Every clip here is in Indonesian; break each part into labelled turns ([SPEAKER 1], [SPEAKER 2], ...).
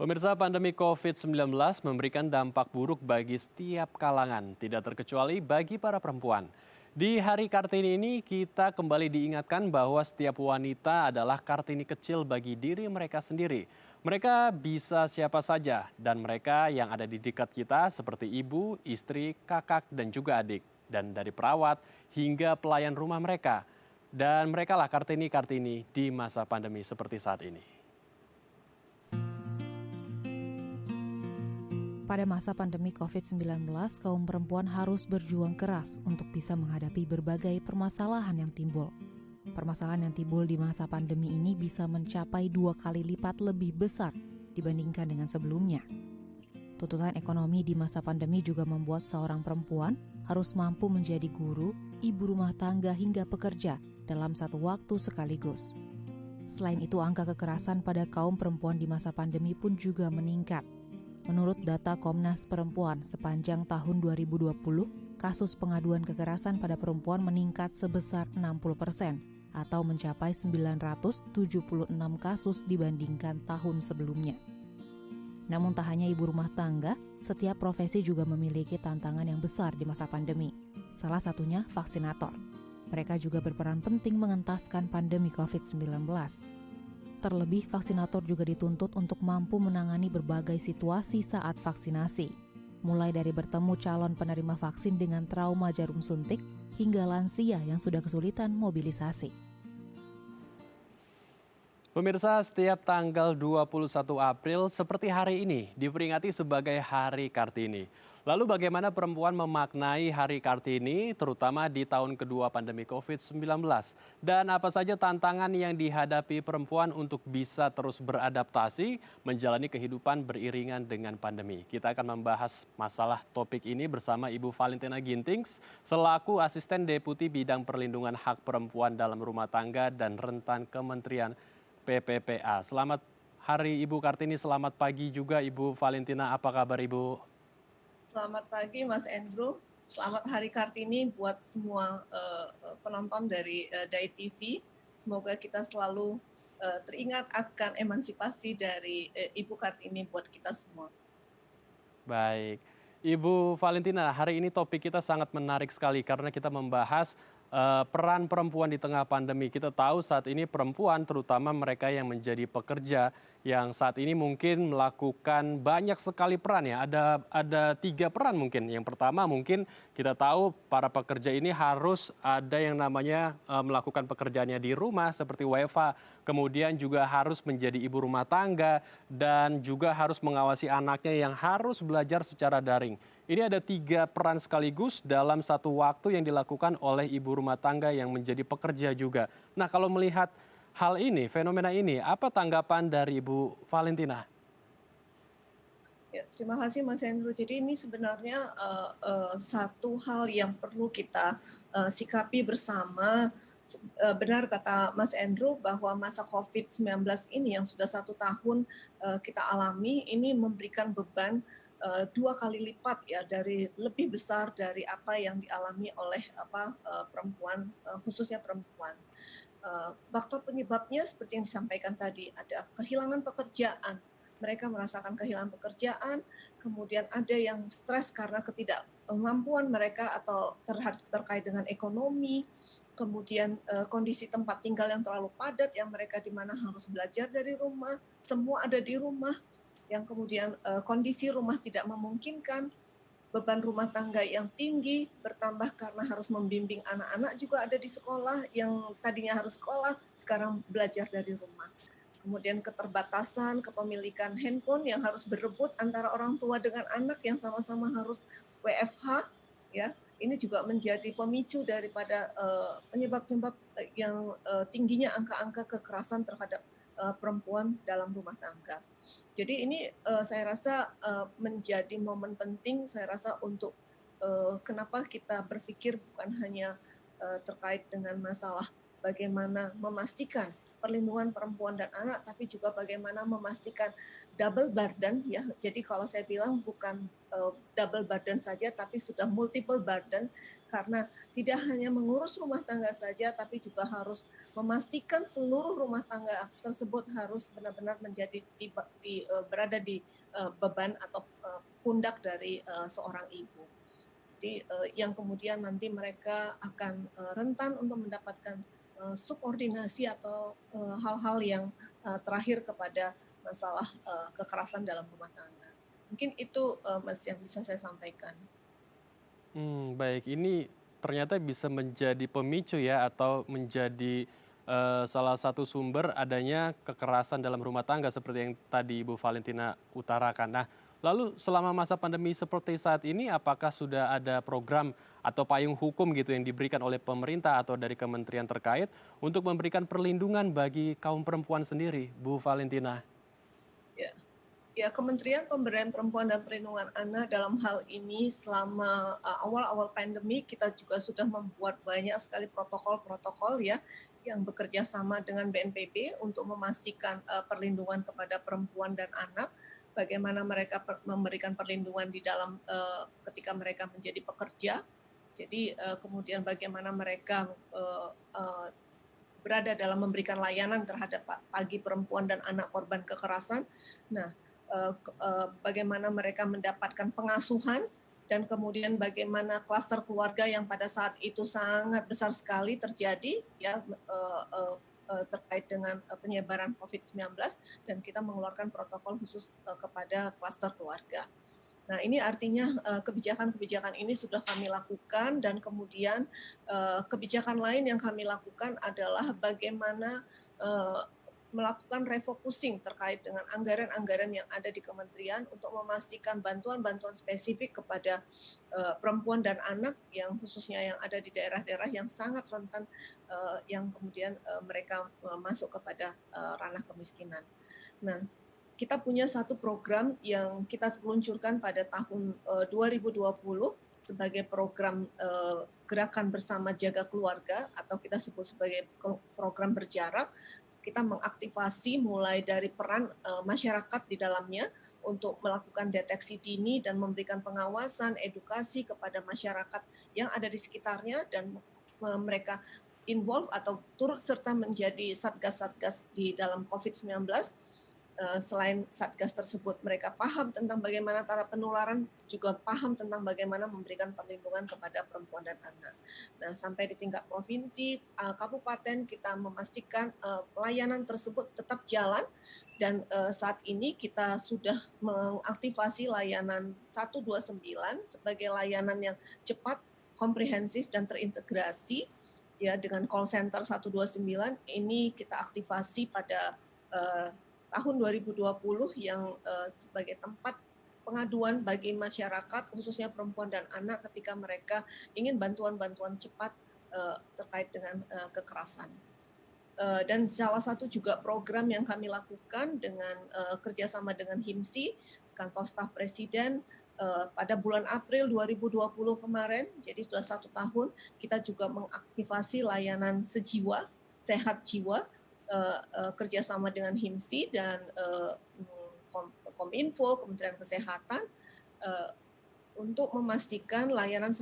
[SPEAKER 1] Pemirsa, pandemi COVID-19 memberikan dampak buruk bagi setiap kalangan, tidak terkecuali bagi para perempuan. Di Hari Kartini ini kita kembali diingatkan bahwa setiap wanita adalah Kartini kecil bagi diri mereka sendiri. Mereka bisa siapa saja dan mereka yang ada di dekat kita seperti ibu, istri, kakak dan juga adik. Dan dari perawat hingga pelayan rumah mereka. Dan merekalah Kartini-Kartini di masa pandemi seperti saat ini.
[SPEAKER 2] Pada masa pandemi COVID-19, kaum perempuan harus berjuang keras untuk bisa menghadapi berbagai permasalahan yang timbul. Permasalahan yang timbul di masa pandemi ini bisa mencapai 2 kali lipat lebih besar dibandingkan dengan sebelumnya. Tuntutan ekonomi di masa pandemi juga membuat seorang perempuan harus mampu menjadi guru, ibu rumah tangga hingga pekerja dalam satu waktu sekaligus. Selain itu, angka kekerasan pada kaum perempuan di masa pandemi pun juga meningkat. Menurut data Komnas Perempuan, sepanjang tahun 2020, kasus pengaduan kekerasan pada perempuan meningkat sebesar 60% atau mencapai 976 kasus dibandingkan tahun sebelumnya. Namun tak hanya ibu rumah tangga, setiap profesi juga memiliki tantangan yang besar di masa pandemi. Salah satunya vaksinator. Mereka juga berperan penting mengentaskan pandemi COVID-19. Terlebih, vaksinator juga dituntut untuk mampu menangani berbagai situasi saat vaksinasi. Mulai dari bertemu calon penerima vaksin dengan trauma jarum suntik, hingga lansia yang sudah kesulitan mobilisasi.
[SPEAKER 1] Pemirsa, setiap tanggal 21 April seperti hari ini diperingati sebagai Hari Kartini. Lalu bagaimana perempuan memaknai Hari Kartini terutama di tahun kedua pandemi COVID-19? Dan apa saja tantangan yang dihadapi perempuan untuk bisa terus beradaptasi menjalani kehidupan beriringan dengan pandemi? Kita akan membahas masalah topik ini bersama Ibu Valentina Gintings selaku Asisten Deputi Bidang Perlindungan Hak Perempuan dalam Rumah Tangga dan Rentan Kementerian PPPA. Selamat hari Ibu Kartini, selamat pagi juga Ibu Valentina. Apa kabar Ibu?
[SPEAKER 3] Selamat pagi Mas Andrew. Selamat Hari Kartini buat semua penonton dari Dai TV. Semoga kita selalu teringat akan emansipasi dari Ibu Kartini buat kita semua.
[SPEAKER 1] Baik. Ibu Valentina, hari ini topik kita sangat menarik sekali karena kita membahas peran perempuan di tengah pandemi. Kita tahu saat ini perempuan, terutama mereka yang menjadi pekerja, yang saat ini mungkin melakukan banyak sekali peran ya. Ada 3 peran mungkin. Yang pertama mungkin kita tahu para pekerja ini harus ada yang namanya melakukan pekerjaannya di rumah seperti WFH. Kemudian juga harus menjadi ibu rumah tangga dan juga harus mengawasi anaknya yang harus belajar secara daring. Ini ada 3 peran sekaligus dalam satu waktu yang dilakukan oleh ibu rumah tangga yang menjadi pekerja juga. Nah, kalau melihat hal ini, fenomena ini, apa tanggapan dari Ibu Valentina?
[SPEAKER 3] Ya, terima kasih Mas Andrew. Jadi ini sebenarnya satu hal yang perlu kita sikapi bersama. Benar kata Mas Andrew bahwa masa COVID-19 ini yang sudah 1 tahun kita alami, ini memberikan beban 2 kali lipat ya, dari lebih besar dari apa yang dialami oleh perempuan, khususnya perempuan. Faktor penyebabnya seperti yang disampaikan tadi, ada kehilangan pekerjaan. Mereka merasakan kehilangan pekerjaan, kemudian ada yang stres karena ketidakmampuan mereka atau terkait dengan ekonomi, kemudian kondisi tempat tinggal yang terlalu padat, yang mereka di mana harus belajar dari rumah, semua ada di rumah, yang kemudian kondisi rumah tidak memungkinkan, beban rumah tangga yang tinggi, bertambah karena harus membimbing anak-anak juga ada di sekolah, yang tadinya harus sekolah, sekarang belajar dari rumah. Kemudian keterbatasan kepemilikan handphone yang harus berebut antara orang tua dengan anak yang sama-sama harus WFH, ya. Ini juga menjadi pemicu daripada penyebab-penyebab yang tingginya angka-angka kekerasan terhadap perempuan dalam rumah tangga. Jadi ini saya rasa menjadi momen penting, saya rasa untuk kenapa kita berpikir bukan hanya terkait dengan masalah bagaimana memastikan perlindungan perempuan dan anak, tapi juga bagaimana memastikan double burden ya. Jadi kalau saya bilang bukan double burden saja, tapi sudah multiple burden, karena tidak hanya mengurus rumah tangga saja, tapi juga harus memastikan seluruh rumah tangga tersebut harus benar-benar berada di beban atau pundak dari seorang ibu. Jadi yang kemudian nanti mereka akan rentan untuk mendapatkan subordinasi atau hal-hal yang terakhir kepada masalah kekerasan dalam rumah tangga. Mungkin itu Mas yang bisa saya sampaikan.
[SPEAKER 1] Baik, ini ternyata bisa menjadi pemicu ya atau menjadi salah satu sumber adanya kekerasan dalam rumah tangga seperti yang tadi Ibu Valentina utarakan. Nah, lalu selama masa pandemi seperti saat ini apakah sudah ada program atau payung hukum gitu yang diberikan oleh pemerintah atau dari kementerian terkait untuk memberikan perlindungan bagi kaum perempuan sendiri, Bu Valentina?
[SPEAKER 3] Ya. Ya, Kementerian Pemberdayaan Perempuan dan Perlindungan Anak dalam hal ini selama awal-awal pandemi kita juga sudah membuat banyak sekali protokol-protokol ya yang bekerja sama dengan BNPB untuk memastikan perlindungan kepada perempuan dan anak, bagaimana mereka memberikan perlindungan di dalam ketika mereka menjadi pekerja. Jadi kemudian bagaimana mereka berada dalam memberikan layanan terhadap bagi perempuan dan anak korban kekerasan. Nah, bagaimana mereka mendapatkan pengasuhan dan kemudian bagaimana klaster keluarga yang pada saat itu sangat besar sekali terjadi ya terkait dengan penyebaran COVID-19 dan kita mengeluarkan protokol khusus kepada klaster keluarga. Nah, ini artinya kebijakan-kebijakan ini sudah kami lakukan dan kemudian kebijakan lain yang kami lakukan adalah bagaimana melakukan refocusing terkait dengan anggaran-anggaran yang ada di kementerian untuk memastikan bantuan-bantuan spesifik kepada perempuan dan anak yang khususnya yang ada di daerah-daerah yang sangat rentan yang kemudian mereka masuk kepada ranah kemiskinan. Nah, kita punya satu program yang kita luncurkan pada tahun 2020 sebagai program gerakan bersama jaga keluarga atau kita sebut sebagai program berjarak. Kita mengaktifasi mulai dari peran masyarakat di dalamnya untuk melakukan deteksi dini dan memberikan pengawasan, edukasi kepada masyarakat yang ada di sekitarnya dan mereka involve atau turut serta menjadi satgas-satgas di dalam COVID-19. Selain satgas tersebut mereka paham tentang bagaimana cara penularan, juga paham tentang bagaimana memberikan perlindungan kepada perempuan dan anak. Nah, sampai di tingkat provinsi, kabupaten kita memastikan pelayanan tersebut tetap jalan dan saat ini kita sudah mengaktifasi layanan 129 sebagai layanan yang cepat, komprehensif dan terintegrasi ya dengan call center 129 ini kita aktifasi pada tahun 2020 yang sebagai tempat pengaduan bagi masyarakat khususnya perempuan dan anak ketika mereka ingin bantuan-bantuan cepat terkait dengan kekerasan. Dan salah satu juga program yang kami lakukan dengan kerjasama dengan HIMSI, Kantor Staf Presiden, pada bulan April 2020 kemarin, jadi sudah 1 tahun, kita juga mengaktifasi layanan sejiwa, sehat jiwa, kerjasama dengan HIMSI dan Kominfo, Kementerian Kesehatan untuk memastikan layanan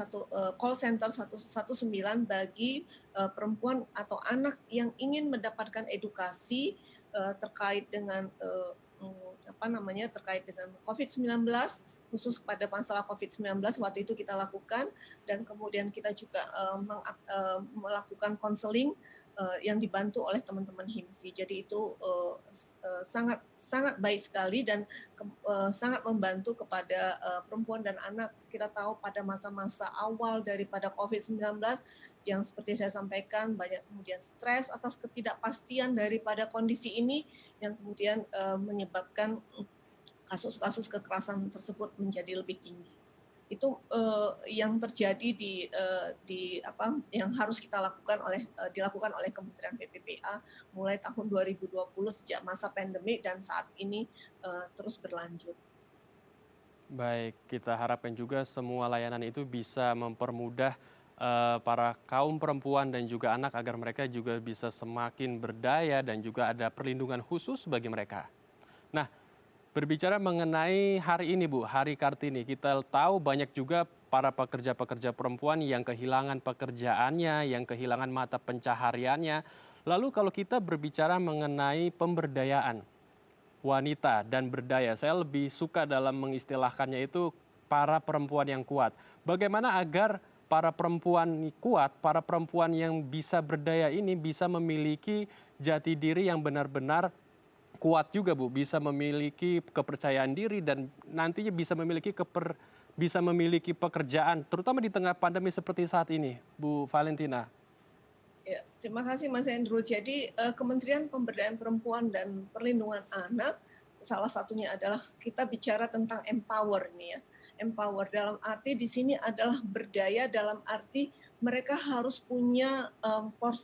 [SPEAKER 3] call center 119 bagi perempuan atau anak yang ingin mendapatkan edukasi terkait dengan terkait dengan COVID-19 khusus pada masalah COVID-19 waktu itu kita lakukan dan kemudian kita juga melakukan konseling yang dibantu oleh teman-teman HIMSI. Jadi itu sangat sangat baik sekali dan sangat membantu kepada perempuan dan anak. Kita tahu pada masa-masa awal daripada COVID-19 yang seperti saya sampaikan banyak kemudian stres atas ketidakpastian daripada kondisi ini yang kemudian menyebabkan kasus-kasus kekerasan tersebut menjadi lebih tinggi. Itu yang terjadi yang harus kita dilakukan oleh Kementerian PPPA mulai tahun 2020 sejak masa pandemi dan saat ini terus berlanjut.
[SPEAKER 1] Baik, kita harapkan juga semua layanan itu bisa mempermudah para kaum perempuan dan juga anak agar mereka juga bisa semakin berdaya dan juga ada perlindungan khusus bagi mereka. Nah, berbicara mengenai hari ini Bu, Hari Kartini, kita tahu banyak juga para pekerja-pekerja perempuan yang kehilangan pekerjaannya, yang kehilangan mata pencahariannya. Lalu kalau kita berbicara mengenai pemberdayaan wanita dan berdaya, saya lebih suka dalam mengistilahkannya itu para perempuan yang kuat. Bagaimana agar para perempuan kuat, para perempuan yang bisa berdaya ini bisa memiliki jati diri yang benar-benar kuat juga, Bu, bisa memiliki kepercayaan diri dan nantinya bisa memiliki pekerjaan, terutama di tengah pandemi seperti saat ini, Bu Valentina.
[SPEAKER 3] Ya, terima kasih Mas Hendro. Jadi Kementerian Pemberdayaan Perempuan dan Perlindungan Anak salah satunya adalah kita bicara tentang empower nih ya. Empower dalam arti di sini adalah berdaya dalam arti mereka harus punya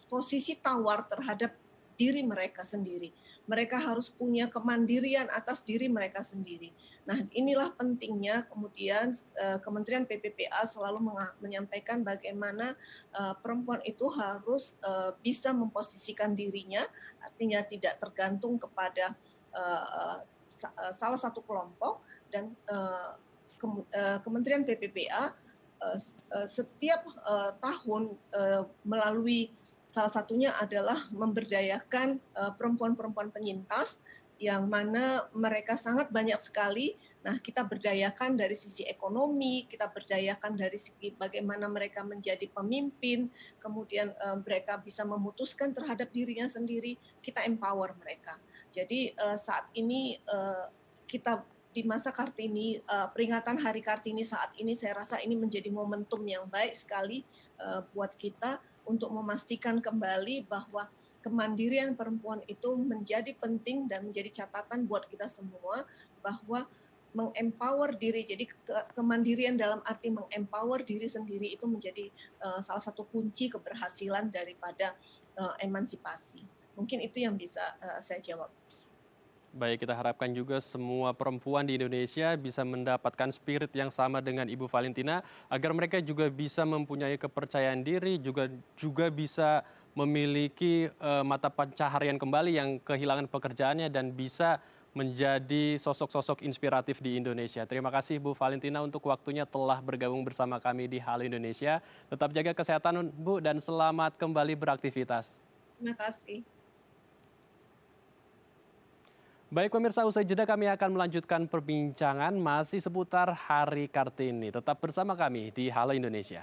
[SPEAKER 3] posisi tawar terhadap diri mereka sendiri. Mereka harus punya kemandirian atas diri mereka sendiri. Nah, inilah pentingnya kemudian Kementerian PPPA selalu menyampaikan bagaimana perempuan itu harus bisa memposisikan dirinya, artinya tidak tergantung kepada salah satu kelompok dan Kementerian PPPA setiap tahun melalui salah satunya adalah memberdayakan perempuan-perempuan penyintas yang mana mereka sangat banyak sekali. Nah, kita berdayakan dari sisi ekonomi, kita berdayakan dari segi bagaimana mereka menjadi pemimpin, kemudian mereka bisa memutuskan terhadap dirinya sendiri, kita empower mereka. Jadi saat ini kita di masa Kartini, peringatan Hari Kartini saat ini saya rasa ini menjadi momentum yang baik sekali buat kita untuk memastikan kembali bahwa kemandirian perempuan itu menjadi penting dan menjadi catatan buat kita semua bahwa mengempower diri, jadi kemandirian dalam arti mengempower diri sendiri itu menjadi salah satu kunci keberhasilan daripada emansipasi. Mungkin itu yang bisa saya jawab.
[SPEAKER 1] Baik, kita harapkan juga semua perempuan di Indonesia bisa mendapatkan spirit yang sama dengan Ibu Valentina, agar mereka juga bisa mempunyai kepercayaan diri, juga bisa memiliki mata pencaharian kembali yang kehilangan pekerjaannya dan bisa menjadi sosok-sosok inspiratif di Indonesia. Terima kasih Bu Valentina untuk waktunya telah bergabung bersama kami di Halo Indonesia. Tetap jaga kesehatan Bu dan selamat kembali beraktivitas.
[SPEAKER 3] Terima kasih.
[SPEAKER 1] Baik pemirsa, usai jeda kami akan melanjutkan perbincangan masih seputar Hari Kartini. Tetap bersama kami di Halo Indonesia.